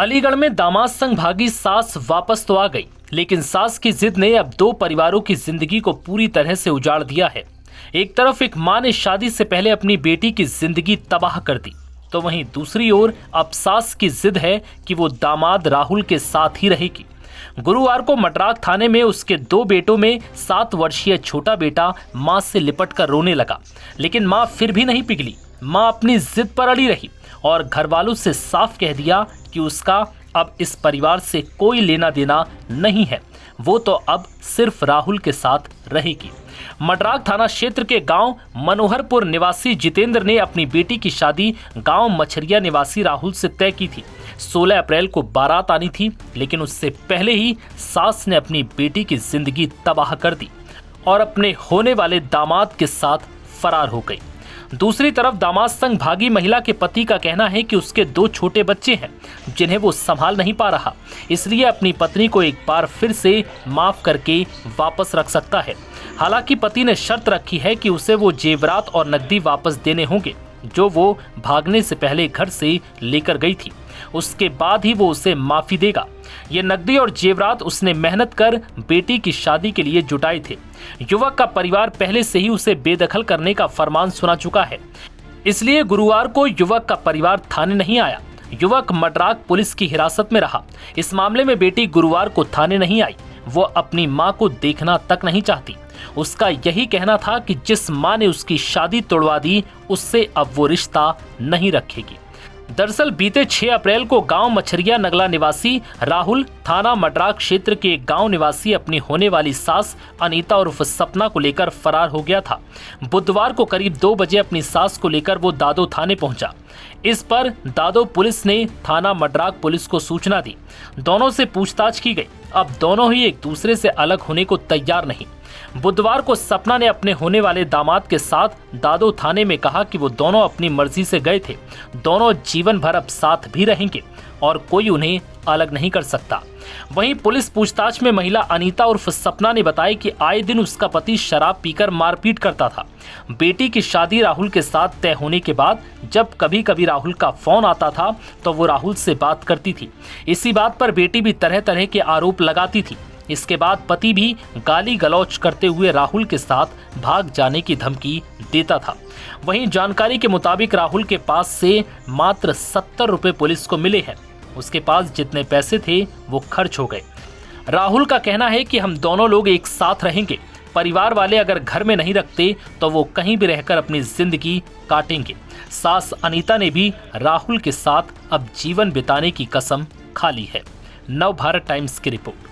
अलीगढ़ में दामाद संग भागी सास वापस तो आ गई, लेकिन सास की जिद ने अब दो परिवारों की जिंदगी को पूरी तरह से उजाड़ दिया है। एक तरफ एक मां ने शादी से पहले अपनी बेटी की जिंदगी तबाह कर दी, तो वहीं दूसरी ओर अब सास की जिद है कि वो दामाद राहुल के साथ ही रहेगी। गुरुवार को मटराक थाने में उसके दो बेटों में 7 वर्षीय छोटा बेटा मां से लिपट कर रोने लगा, लेकिन मां फिर भी नहीं पिघली। मां अपनी जिद पर अड़ी रही और घर वालों से साफ कह दिया कि उसका अब इस परिवार से कोई लेना देना नहीं है, वो तो अब सिर्फ राहुल के साथ रहेगी। मटराक थाना क्षेत्र के गांव मनोहरपुर निवासी जितेंद्र ने अपनी बेटी की शादी गांव मछरिया निवासी राहुल से तय की थी। 16 अप्रैल को बारात आनी थी, लेकिन उससे पहले ही सास ने अपनी बेटी की जिंदगी तबाह कर दी और अपने होने वाले दामाद के साथ फरार हो गई। दूसरी तरफ दामाद संग भागी महिला के पति का कहना है कि उसके 2 छोटे बच्चे हैं जिन्हें वो संभाल नहीं पा रहा, इसलिए अपनी पत्नी को एक बार फिर से माफ करके वापस रख सकता है। हालांकि पति ने शर्त रखी है कि उसे वो जेवरात और नकदी वापस देने होंगे जो वो भागने से पहले घर से लेकर गई थी, उसके बाद ही वो उसे माफी देगा। ये नकदी और जेवरात उसने मेहनत कर बेटी की शादी के लिए जुटाए थे। युवक का परिवार पहले से ही उसे बेदखल करने का फरमान सुना चुका है, इसलिए गुरुवार को युवक का परिवार थाने नहीं आया। युवक मटराक पुलिस की हिरासत में रहा। इस मामले में बेटी गुरुवार को थाने नहीं आई, वो अपनी मां को देखना तक नहीं चाहती। उसका यही कहना था कि जिस मां ने उसकी शादी तोड़वा दी, उससे अब वो रिश्ता नहीं रखेगी। दरअसल बीते 6 अप्रैल को गांव मछरिया नगला निवासी राहुल थाना मटराक क्षेत्र के एक गांव निवासी अपनी होने वाली सास अनीता उर्फ सपना को लेकर फरार हो गया था। बुधवार को करीब 2 बजे अपनी सास को लेकर वो दादो थाने पहुंचा। इस पर दादो पुलिस ने थाना मटराक पुलिस को सूचना दी। दोनों से पूछताछ की गई। अब दोनों ही एक दूसरे से अलग होने को तैयार नहीं। बुधवार को सपना ने अपने होने वाले दामाद के साथ दादो थाने में कहा कि वो दोनों अपनी मर्जी से गए थे, दोनों जीवन भर अब साथ भी रहेंगे और कोई उन्हें अलग नहीं कर सकता। वहीं पुलिस पूछताछ में महिला अनीता उर्फ सपना ने बताया कि आए दिन उसका पति शराब पीकर मारपीट करता था। बेटी की शादी राहुल के साथ तय होने के बाद जब कभी कभी राहुल का फोन आता था तो वो राहुल से बात करती थी। इसी बात पर बेटी भी तरह तरह के आरोप लगाती थी। इसके बाद पति भी गाली गलौज करते हुए राहुल के साथ भाग जाने की धमकी देता था। वहीं जानकारी के मुताबिक राहुल के पास से मात्र 70 रुपए पुलिस को मिले हैं। उसके पास जितने पैसे थे वो खर्च हो गए। राहुल का कहना है कि हम दोनों लोग एक साथ रहेंगे, परिवार वाले अगर घर में नहीं रखते तो वो कहीं भी रहकर अपनी जिंदगी काटेंगे। सास अनीता ने भी राहुल के साथ अब जीवन बिताने की कसम खा ली है। नव भारत टाइम्स की रिपोर्ट।